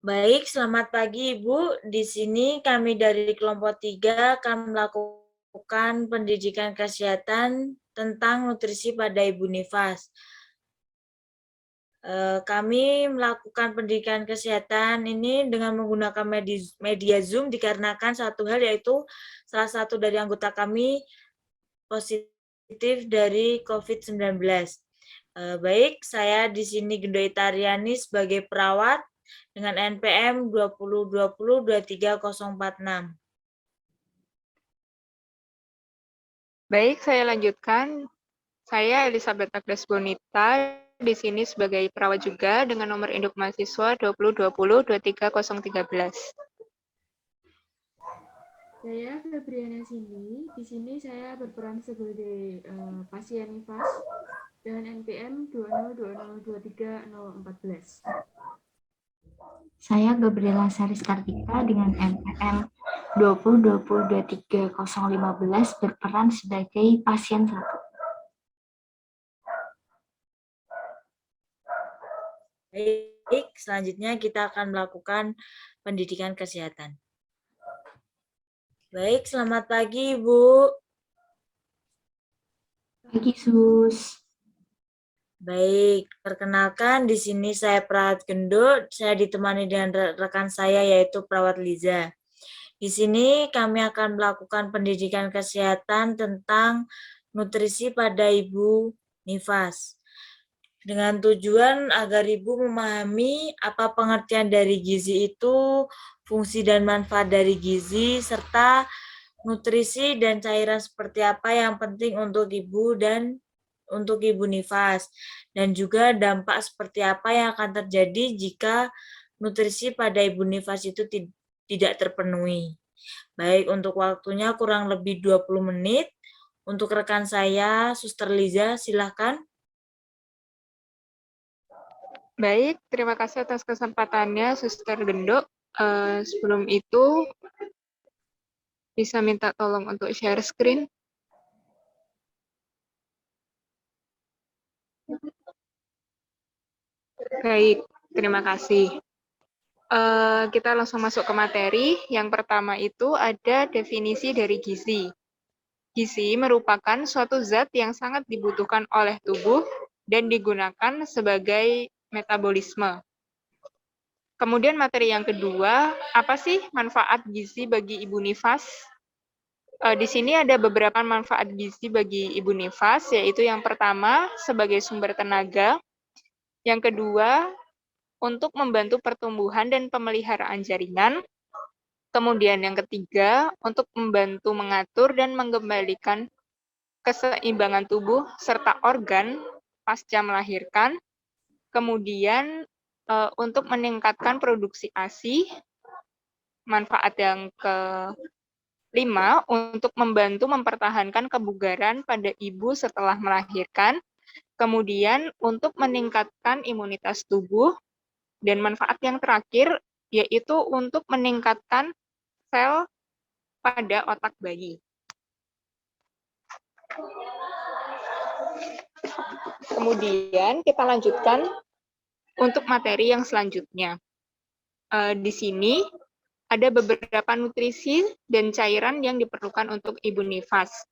Baik, selamat pagi Ibu. Di sini kami dari kelompok 3 akan melakukan pendidikan kesehatan tentang nutrisi pada Ibu Nifas. Kami melakukan pendidikan kesehatan ini dengan menggunakan media Zoom dikarenakan satu hal yaitu salah satu dari anggota kami positif dari COVID-19. Baik, saya di sini Gendo Itariani sebagai perawat dengan NPM 2020-23046. Baik, saya lanjutkan. Saya Elizabeth Agnes Bonita, di sini sebagai perawat juga dengan nomor induk mahasiswa 2020-23013. Saya Febriana Cindy. Di sini saya berperan sebagai pasien nifas dengan NPM 2020230014. Saya Gabriela Saris Kartika dengan NPM 2020-23015 berperan sebagai pasien 1. Baik, selanjutnya kita akan melakukan pendidikan kesehatan. Baik, selamat pagi Ibu. Pagi, Sus. Baik, perkenalkan di sini saya perawat Gendo, saya ditemani dengan rekan saya yaitu perawat Liza. Di sini kami akan melakukan pendidikan kesehatan tentang nutrisi pada Ibu Nifas. Dengan tujuan agar Ibu memahami apa pengertian dari gizi itu, fungsi dan manfaat dari gizi, serta nutrisi dan cairan seperti apa yang penting untuk Ibu dan untuk Ibu Nifas, dan juga dampak seperti apa yang akan terjadi jika nutrisi pada Ibu Nifas itu tidak terpenuhi. Baik, untuk waktunya kurang lebih 20 menit. Untuk rekan saya, Suster Liza, silahkan. Baik, terima kasih atas kesempatannya, Suster Gendo. Sebelum itu, bisa minta tolong untuk share screen. Baik, terima kasih. Kita langsung masuk ke materi. Yang pertama itu ada definisi dari gizi. Gizi merupakan suatu zat yang sangat dibutuhkan oleh tubuh dan digunakan sebagai metabolisme. Kemudian materi yang kedua, apa sih manfaat gizi bagi Ibu Nifas? Di sini ada beberapa manfaat gizi bagi Ibu Nifas, yaitu yang pertama sebagai sumber tenaga, yang kedua untuk membantu pertumbuhan dan pemeliharaan jaringan, kemudian yang ketiga untuk membantu mengatur dan mengembalikan keseimbangan tubuh serta organ pasca melahirkan, kemudian untuk meningkatkan produksi ASI, manfaat yang kelima untuk membantu mempertahankan kebugaran pada ibu setelah melahirkan, kemudian untuk meningkatkan imunitas tubuh, dan manfaat yang terakhir yaitu untuk meningkatkan sel pada otak bayi. Kemudian kita lanjutkan untuk materi yang selanjutnya. Di sini ada beberapa nutrisi dan cairan yang diperlukan untuk Ibu Nifas.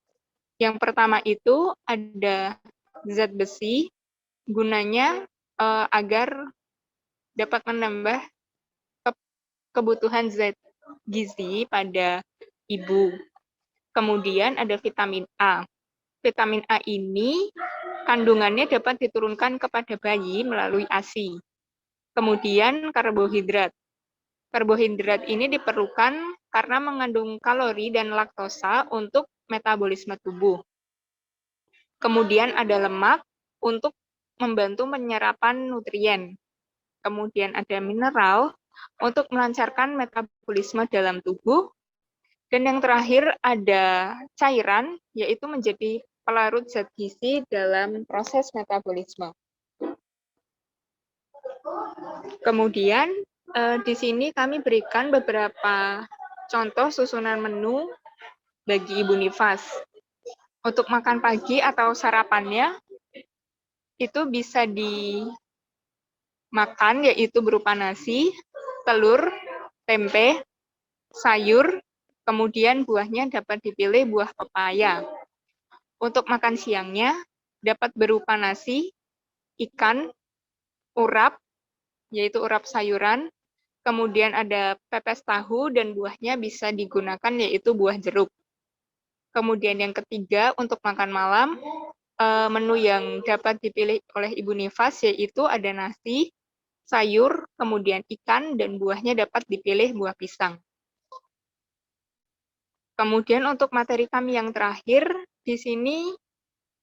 Yang pertama itu ada zat besi, gunanya agar dapat menambah kebutuhan zat gizi pada ibu. Kemudian ada vitamin A. Vitamin A ini kandungannya dapat diturunkan kepada bayi melalui ASI. Kemudian karbohidrat. Karbohidrat ini diperlukan karena mengandung kalori dan laktosa untuk metabolisme tubuh. Kemudian ada lemak untuk membantu penyerapan nutrien. Kemudian ada mineral untuk melancarkan metabolisme dalam tubuh. Dan yang terakhir ada cairan, yaitu menjadi pelarut zat gizi dalam proses metabolisme. Kemudian di sini kami berikan beberapa contoh susunan menu bagi Ibu Nifas. Untuk makan pagi atau sarapannya, itu bisa dimakan, yaitu berupa nasi, telur, tempe, sayur, kemudian buahnya dapat dipilih buah pepaya. Untuk makan siangnya dapat berupa nasi, ikan, urap, yaitu urap sayuran, kemudian ada pepes tahu dan buahnya bisa digunakan yaitu buah jeruk. Kemudian yang ketiga untuk makan malam, menu yang dapat dipilih oleh Ibu Nifas yaitu ada nasi, sayur, kemudian ikan, dan buahnya dapat dipilih buah pisang. Kemudian untuk materi kami yang terakhir, di sini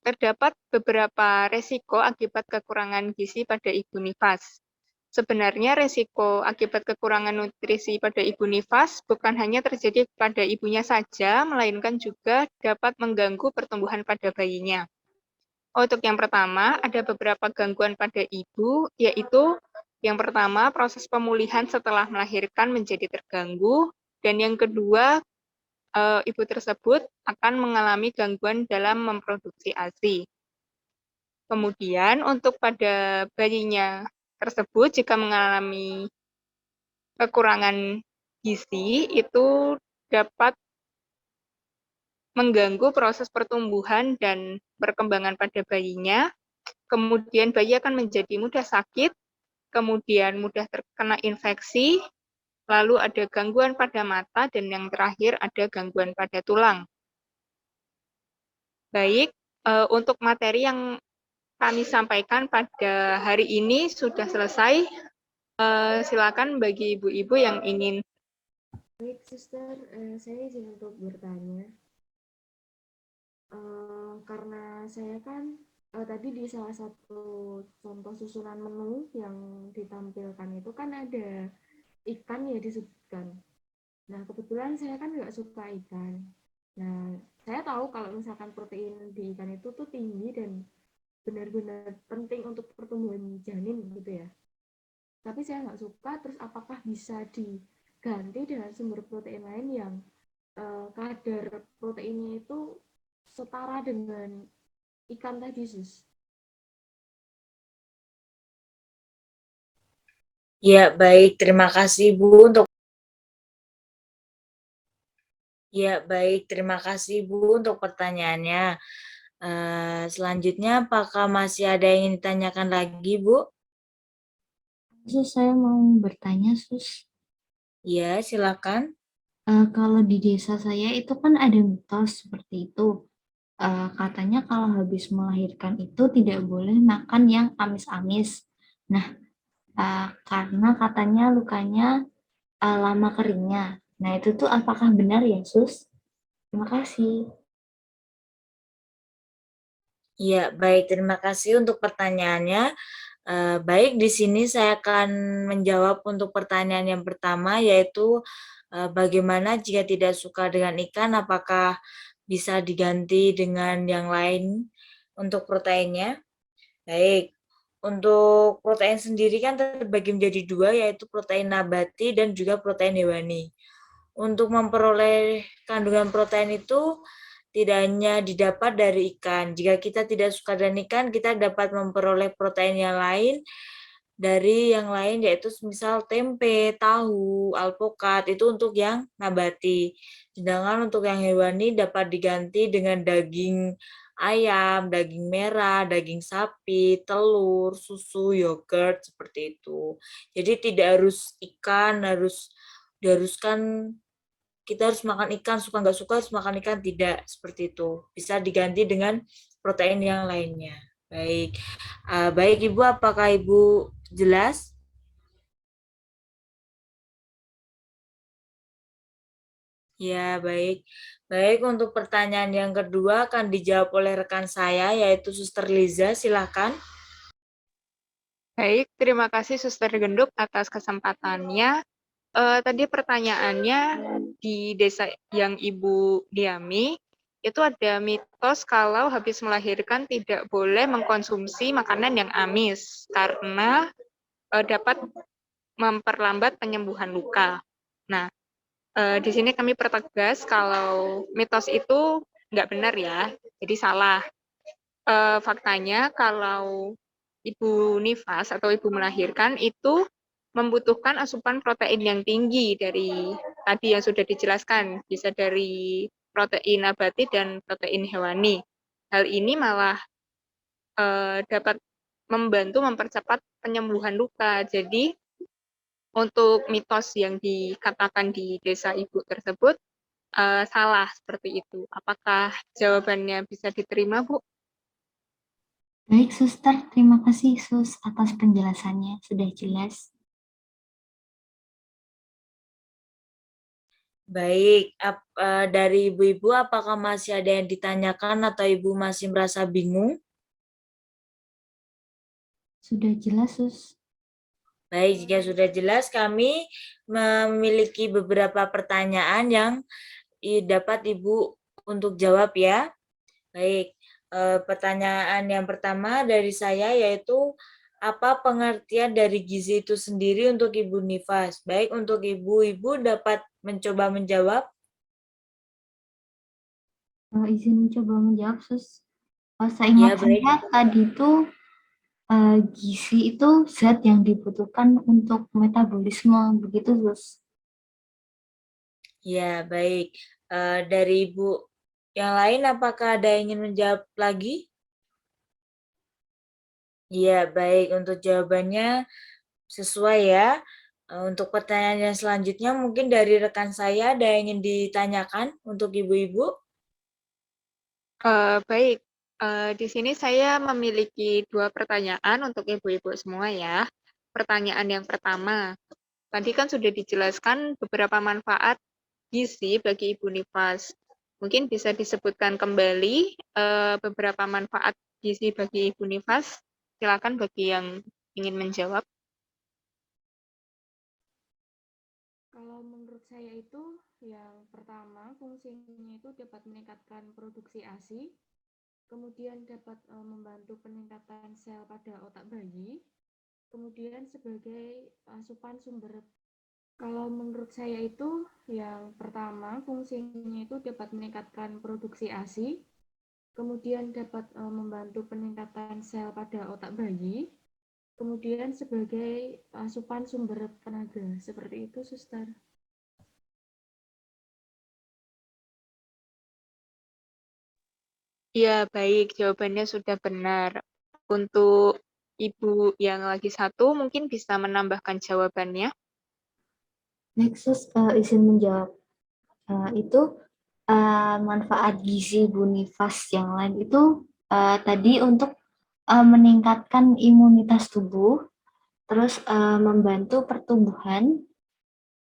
terdapat beberapa resiko akibat kekurangan gizi pada Ibu Nifas. Sebenarnya resiko akibat kekurangan nutrisi pada Ibu Nifas bukan hanya terjadi pada ibunya saja, melainkan juga dapat mengganggu pertumbuhan pada bayinya. Untuk yang pertama, ada beberapa gangguan pada ibu, yaitu yang pertama, proses pemulihan setelah melahirkan menjadi terganggu, dan yang kedua, ibu tersebut akan mengalami gangguan dalam memproduksi ASI. Kemudian untuk pada bayinya tersebut jika mengalami kekurangan gizi itu dapat mengganggu proses pertumbuhan dan perkembangan pada bayinya. Kemudian bayi akan menjadi mudah sakit, kemudian mudah terkena infeksi, lalu ada gangguan pada mata, dan yang terakhir ada gangguan pada tulang. Baik, untuk materi yang kami sampaikan pada hari ini sudah selesai. Silakan bagi ibu-ibu yang ingin. Baik, Suster, saya izin untuk bertanya. Karena saya kan tadi di salah satu contoh susunan menu yang ditampilkan itu kan ada ikan ya disebutkan. Nah, kebetulan saya kan nggak suka ikan. Nah, saya tahu kalau misalkan protein di ikan itu tuh tinggi dan benar-benar penting untuk pertumbuhan janin gitu ya. Tapi saya nggak suka, terus apakah bisa diganti dengan sumber protein lain yang kadar proteinnya itu setara dengan ikan tadi, Sus? Ya, baik. Terima kasih, Bu, untuk pertanyaannya. Selanjutnya, apakah masih ada yang ingin ditanyakan lagi, Bu? Sus, saya mau bertanya, Sus. Ya, silakan. Kalau di desa saya itu kan ada mitos seperti itu. Katanya kalau habis melahirkan itu tidak boleh makan yang amis-amis. Nah, karena katanya lukanya lama keringnya. Nah, itu tuh apakah benar ya, Sus? Terima kasih. Ya, baik. Terima kasih untuk pertanyaannya. Baik, di sini saya akan menjawab untuk pertanyaan yang pertama, yaitu bagaimana jika tidak suka dengan ikan, apakah bisa diganti dengan yang lain untuk proteinnya? Baik, untuk protein sendiri kan terbagi menjadi dua, yaitu protein nabati dan juga protein hewani. Untuk memperoleh kandungan protein itu tidak hanya didapat dari ikan. Jika kita tidak suka dengan ikan, kita dapat memperoleh protein yang lain dari yang lain, yaitu misal tempe, tahu, alpukat, itu untuk yang nabati. Sedangkan untuk yang hewani dapat diganti dengan daging ayam, daging merah, daging sapi, telur, susu, yogurt, seperti itu. Jadi tidak harus ikan, diharuskan kita harus makan ikan, suka nggak suka harus makan ikan, tidak seperti itu. Bisa diganti dengan protein yang lainnya. Baik, baik Ibu, apakah Ibu jelas? Ya, baik. Baik, untuk pertanyaan yang kedua akan dijawab oleh rekan saya, yaitu Suster Liza, silakan. Baik, terima kasih Suster Genduk atas kesempatannya. Tadi pertanyaannya di desa yang Ibu diami, itu ada mitos kalau habis melahirkan tidak boleh mengkonsumsi makanan yang amis karena dapat memperlambat penyembuhan luka. Nah, di sini kami pertegas kalau mitos itu nggak benar ya, jadi salah. Faktanya kalau Ibu nifas atau Ibu melahirkan itu membutuhkan asupan protein yang tinggi dari tadi yang sudah dijelaskan, bisa dari protein nabati dan protein hewani. Hal ini malah dapat membantu mempercepat penyembuhan luka. Jadi untuk mitos yang dikatakan di desa ibu tersebut salah seperti itu. Apakah jawabannya bisa diterima, Bu? Baik, Suster. Terima kasih, Sus, atas penjelasannya. Sudah jelas. Baik, dari ibu-ibu apakah masih ada yang ditanyakan atau ibu masih merasa bingung? Sudah jelas, Sus. Baik, jika sudah jelas, kami memiliki beberapa pertanyaan yang dapat Ibu untuk jawab ya. Baik, pertanyaan yang pertama dari saya yaitu apa pengertian dari gizi itu sendiri untuk Ibu Nifas? Baik, untuk ibu-ibu dapat mencoba menjawab. Izin coba menjawab, Sus. Seingat saya tadi itu gizi itu zat yang dibutuhkan untuk metabolisme, begitu, Sus? Ya, baik. Dari Ibu yang lain, apakah ada yang ingin menjawab lagi? Iya, baik. Untuk jawabannya sesuai ya. Untuk pertanyaan yang selanjutnya mungkin dari rekan saya ada yang ingin ditanyakan untuk ibu-ibu. Baik, di sini saya memiliki 2 pertanyaan untuk ibu-ibu semua ya. Pertanyaan yang pertama, tadi kan sudah dijelaskan beberapa manfaat gizi bagi Ibu Nifas. Mungkin bisa disebutkan kembali beberapa manfaat gizi bagi Ibu Nifas. Silakan bagi yang ingin menjawab. Kalau menurut saya itu yang pertama fungsinya itu dapat meningkatkan produksi ASI, kemudian dapat membantu peningkatan sel pada otak bayi, kemudian sebagai asupan sumber. Kalau menurut saya itu yang pertama fungsinya itu dapat meningkatkan produksi ASI, kemudian dapat membantu peningkatan sel pada otak bayi, kemudian sebagai asupan sumber tenaga. Seperti itu, Suster. Ya, baik, jawabannya sudah benar. Untuk Ibu yang lagi satu, mungkin bisa menambahkan jawabannya. Nexus izin menjawab. Itu manfaat gizi Bunifas yang lain itu tadi untuk meningkatkan imunitas tubuh, terus membantu pertumbuhan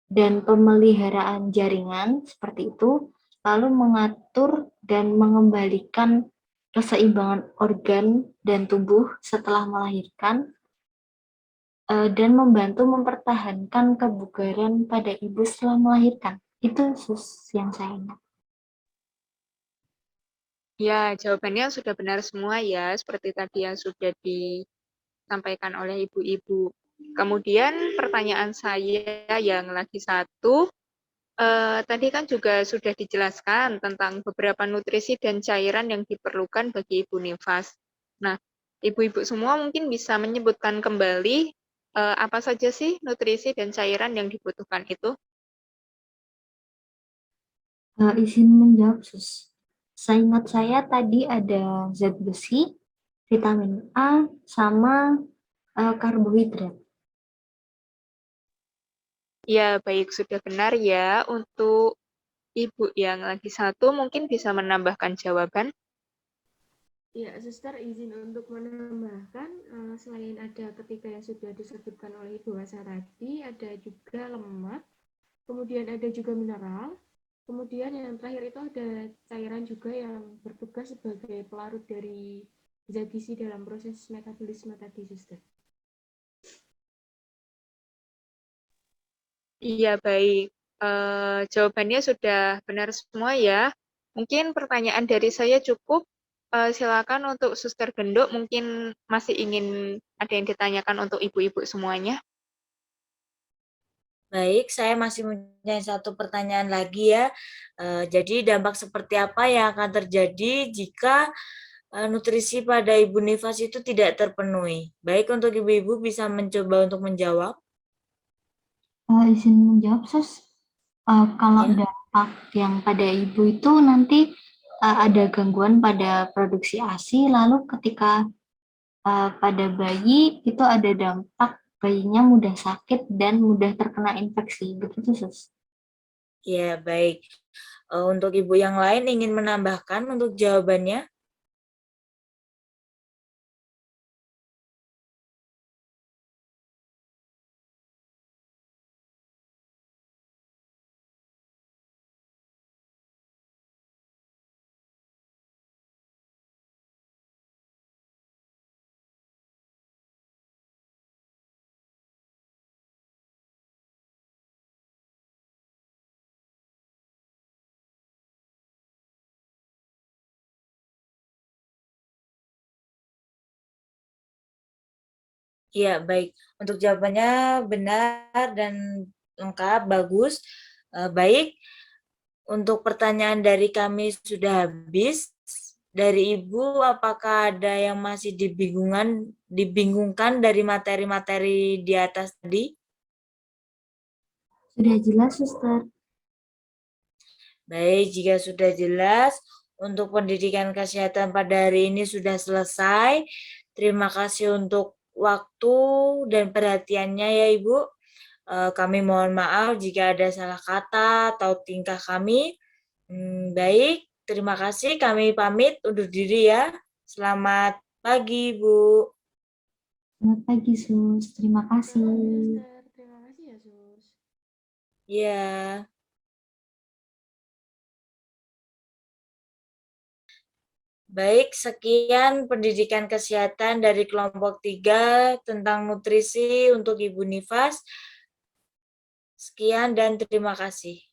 dan pemeliharaan jaringan seperti itu, lalu mengatur dan mengembalikan keseimbangan organ dan tubuh setelah melahirkan, dan membantu mempertahankan kebugaran pada ibu setelah melahirkan. Itu yang saya ingat. Ya, jawabannya sudah benar semua ya, seperti tadi yang sudah disampaikan oleh ibu-ibu. Kemudian pertanyaan saya yang lagi satu, tadi kan juga sudah dijelaskan tentang beberapa nutrisi dan cairan yang diperlukan bagi ibu nifas. Nah, ibu-ibu semua mungkin bisa menyebutkan kembali apa saja sih nutrisi dan cairan yang dibutuhkan itu? Izin menjawab, Sus. Seingat saya tadi ada zat besi, vitamin A, sama karbohidrat. Ya, baik, sudah benar ya. Untuk Ibu yang lagi satu mungkin bisa menambahkan jawaban. Ya, Suster izin untuk menambahkan, selain ada ketiga yang sudah disebutkan oleh Ibu Asa tadi, ada juga lemak, kemudian ada juga mineral, kemudian yang terakhir itu ada cairan juga yang bertugas sebagai pelarut dari zat gizi dalam proses metabolisme tadi, Suster. Iya, baik. Jawabannya sudah benar semua ya. Mungkin pertanyaan dari saya cukup. Silakan untuk Suster Genduk, mungkin masih ingin ada yang ditanyakan untuk ibu-ibu semuanya. Baik, saya masih punya satu pertanyaan lagi ya. Jadi dampak seperti apa yang akan terjadi jika nutrisi pada Ibu Nifas itu tidak terpenuhi? Baik, untuk ibu-ibu bisa mencoba untuk menjawab. Izin menjawab, Sus. Kalau Ya. dampak yang pada ibu itu nanti ada gangguan pada produksi ASI, lalu ketika pada bayi itu ada dampak bayinya mudah sakit dan mudah terkena infeksi. Begitu, Sus. Ya, baik. Untuk ibu yang lain ingin menambahkan untuk jawabannya? Ya, baik. Untuk jawabannya benar dan lengkap, bagus. Baik, untuk pertanyaan dari kami sudah habis. Dari Ibu, apakah ada yang masih dibingungkan dari materi-materi di atas tadi? Sudah jelas, Suster. Baik, jika sudah jelas, untuk pendidikan kesehatan pada hari ini sudah selesai. Terima kasih untuk waktu dan perhatiannya ya Ibu. Kami mohon maaf jika ada salah kata atau tingkah kami. Baik, terima kasih. Kami pamit undur diri ya. Selamat pagi, Bu. Selamat pagi, Sus. Terima Selamat pagi, kasih. Suster. Terima kasih ya, Sus. Ya. Baik, sekian pendidikan kesehatan dari kelompok 3 tentang nutrisi untuk Ibu Nifas. Sekian dan terima kasih.